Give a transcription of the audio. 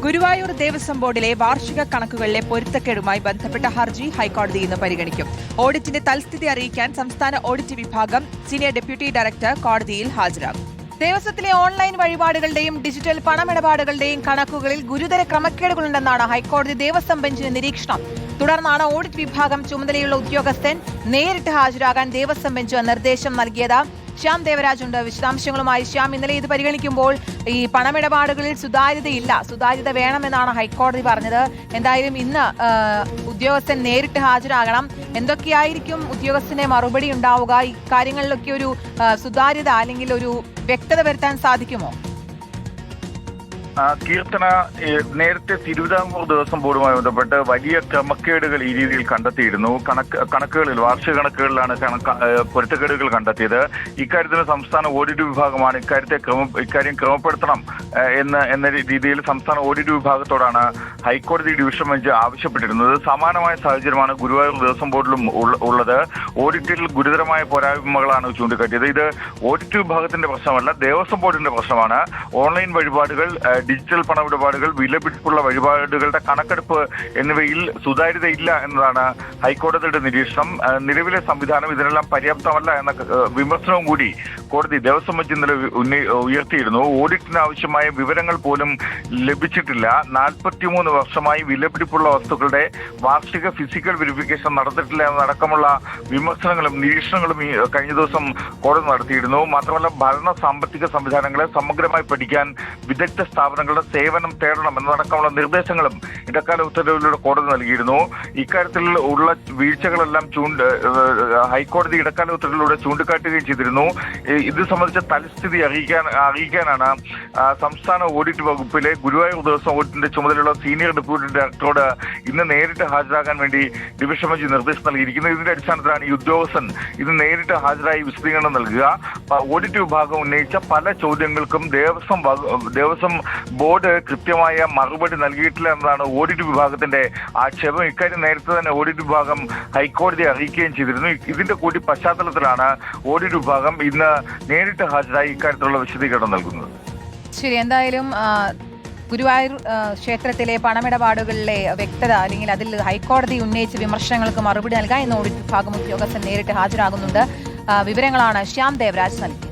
ഗുരുവായൂർ ദേവസ്വം ബോർഡിലെ വാർഷിക കണക്കുകളിലെ പൊരുത്തക്കേടുമായി ബന്ധപ്പെട്ട ഹർജി ഹൈക്കോടതി ഇന്ന് പരിഗണിക്കും. ഓഡിറ്റിന്റെ തൽസ്ഥിതി അറിയിക്കാൻ സംസ്ഥാന ഓഡിറ്റ് വിഭാഗം സീനിയർ ഡെപ്യൂട്ടി ഡയറക്ടർ കോടതിയിൽ ഹാജരാകും. ദേവസ്വത്തിലെ ഓൺലൈൻ വഴിപാടുകളുടെയും ഡിജിറ്റൽ പണമിടപാടുകളുടെയും കണക്കുകളിൽ ഗുരുതര ക്രമക്കേടുകളുണ്ടെന്നാണ് ഹൈക്കോടതി ദേവസ്വം ബെഞ്ചിന്റെ നിരീക്ഷണം. തുടർന്നാണ് ഓഡിറ്റ് വിഭാഗം ചുമതലയുള്ള ഉദ്യോഗസ്ഥൻ നേരിട്ട് ഹാജരാകാൻ ദേവസ്വം ബെഞ്ച് നിർദ്ദേശം നൽകിയത്. ശ്യാം ദേവരാജ് ഉണ്ട് വിശദാംശങ്ങളുമായി. ശ്യാം, ഇന്നലെ ഇത് പരിഗണിക്കുമ്പോൾ ഈ പണമിടപാടുകളിൽ സുതാര്യത വേണമെന്നാണ് ഹൈക്കോടതി പറഞ്ഞത്. എന്തായാലും ഇന്ന് ഉദ്യോഗസ്ഥൻ നേരിട്ട് ഹാജരാകണം. എന്തൊക്കെയായിരിക്കും ഉദ്യോഗസ്ഥന്റെ മറുപടി ഉണ്ടാവുക? ഈ കാര്യങ്ങളിലൊക്കെ ഒരു സുതാര്യത അല്ലെങ്കിൽ ഒരു വ്യക്തത വരുത്താൻ സാധിക്കുമോ? കീർത്തന, നേരത്തെ തിരുവിതാംകൂർ ദേവസ്വം ബോർഡുമായി ബന്ധപ്പെട്ട് വലിയ ക്രമക്കേടുകൾ ഈ രീതിയിൽ കണ്ടെത്തിയിരുന്നു. കണക്കുകളിൽ വാർഷിക കണക്കുകളിലാണ് പൊരുത്തക്കേടുകൾ കണ്ടെത്തിയത്. ഇക്കാര്യത്തിന് സംസ്ഥാന ഓഡിറ്റ് വിഭാഗമാണ് ഇക്കാര്യം ക്രമപ്പെടുത്തണം എന്ന രീതിയിൽ സംസ്ഥാന ഓഡിറ്റ് വിഭാഗത്തോടാണ് ഹൈക്കോടതി ഡിവിഷൻ ബെഞ്ച് ആവശ്യപ്പെട്ടിരുന്നത്. സമാനമായ സാഹചര്യമാണ് ഗുരുവായൂർ ദേവസ്വം ബോർഡിലും ഉള്ളത്. ഓഡിറ്റിൽ ഗുരുതരമായ പോരായ്മകളാണ് ചൂണ്ടിക്കാട്ടിയത്. ഇത് ഓഡിറ്റ് വിഭാഗത്തിന്റെ പ്രശ്നമല്ല, ദേവസ്വം ബോർഡിന്റെ പ്രശ്നമാണ്. ഓൺലൈൻ വഴിപാടുകൾ, ഡിജിറ്റൽ പണമിടപാടുകൾ, വിലപിടിപ്പുള്ള വഴിപാടുകളുടെ കണക്കെടുപ്പ് എന്നിവയിൽ സുതാര്യതയില്ല എന്നതാണ് ഹൈക്കോടതിയുടെ നിരീക്ഷണം. നിലവിലെ സംവിധാനം ഇതിനെല്ലാം പര്യാപ്തമല്ല എന്ന വിമർശനവും കൂടി കോടതി ദേവസ്വം ബെഞ്ച് ഇന്നലെ ഉയർത്തിയിരുന്നു. ഓഡിറ്റിന് ആവശ്യമായ വിവരങ്ങൾ പോലും ലഭിച്ചിട്ടില്ല. 43 വർഷമായി വിലപിടിപ്പുള്ള വസ്തുക്കളുടെ വാർഷിക ഫിസിക്കൽ വെരിഫിക്കേഷൻ നടത്തിയിട്ടില്ല എന്നടക്കമുള്ള വിമർശനങ്ങളും നിരീക്ഷണങ്ങളും കഴിഞ്ഞ ദിവസം കോടതി നടത്തിയിരുന്നു. മാത്രമല്ല, ഭരണ സാമ്പത്തിക സംവിധാനങ്ങളെ സമഗ്രമായി പഠിക്കാൻ വിദഗ്ധ സ്ഥാപനങ്ങളുടെ സേവനം തേടണം എന്നതടക്കമുള്ള നിർദ്ദേശങ്ങളും ഇടക്കാല ഉത്തരവിലൂടെ കോടതി നൽകിയിരുന്നു. ഇക്കാര്യത്തിൽ ഉള്ള വീഴ്ചകളെല്ലാം ഹൈക്കോടതി ഇടക്കാല ഉത്തരവിലൂടെ ചൂണ്ടിക്കാട്ടുകയും ചെയ്തിരുന്നു. ഇത് സംബന്ധിച്ച തൽസ്ഥിതി അറിയിക്കാനാണ് സംസ്ഥാന ഓഡിറ്റ് വകുപ്പിലെ ഗുരുവായൂർ ദേവസ്വം ഓഡിറ്റിന്റെ ചുമതലയുള്ള സീനിയർ ഡെപ്യൂട്ടി ഡയറക്ടറോട് ഇന്ന് നേരിട്ട് ഹാജരാകാൻ വേണ്ടി ഡിവിഷൻ ബെഞ്ച് നിർദ്ദേശം നൽകിയിരിക്കുന്നത്. ഇതിന്റെ അടിസ്ഥാനത്തിലാണ് ഈ ഉദ്യോഗസ്ഥൻ ഇത് നേരിട്ട് ഹാജരായി വിശദീകരണം നൽകുക. ഓഡിറ്റ് വിഭാഗം ഉന്നയിച്ച പല ചോദ്യങ്ങൾക്കും ദേവസ്വം ബോർഡ് കൃത്യമായ മറുപടി നൽകിയിട്ടില്ല എന്നതാണ് ഓഡിറ്റ് വിഭാഗത്തിന്റെ ആക്ഷേപം. ഇക്കാര്യം നേരത്തെ തന്നെ ഓഡിറ്റ് വിഭാഗം ഹൈക്കോടതിയെ അറിയിക്കുകയും ചെയ്തിരുന്നു. ഇതിന്റെ കൂടി പശ്ചാത്തലത്തിലാണ് ഓഡിറ്റ് വിഭാഗം ഇന്ന് നേരിട്ട് ഹാജരായി ഇക്കാര്യത്തിലുള്ള വിശദീകരണം നൽകുന്നത്. ശരി, എന്തായാലും ഗുരുവായൂർ ക്ഷേത്രത്തിലെ പണമിടപാടുകളിലെ വ്യക്തത അല്ലെങ്കിൽ അതിൽ ഹൈക്കോടതി ഉന്നയിച്ച വിമർശനങ്ങൾക്ക് മറുപടി നൽകാൻ ഇന്ന് ഓഡിറ്റ് വിഭാഗം ഉദ്യോഗസ്ഥൻ നേരിട്ട് ഹാജരാകുന്നുണ്ട്. വിവരങ്ങളാണ് ശ്യാം ദേവരാജ് നൽകിയത്.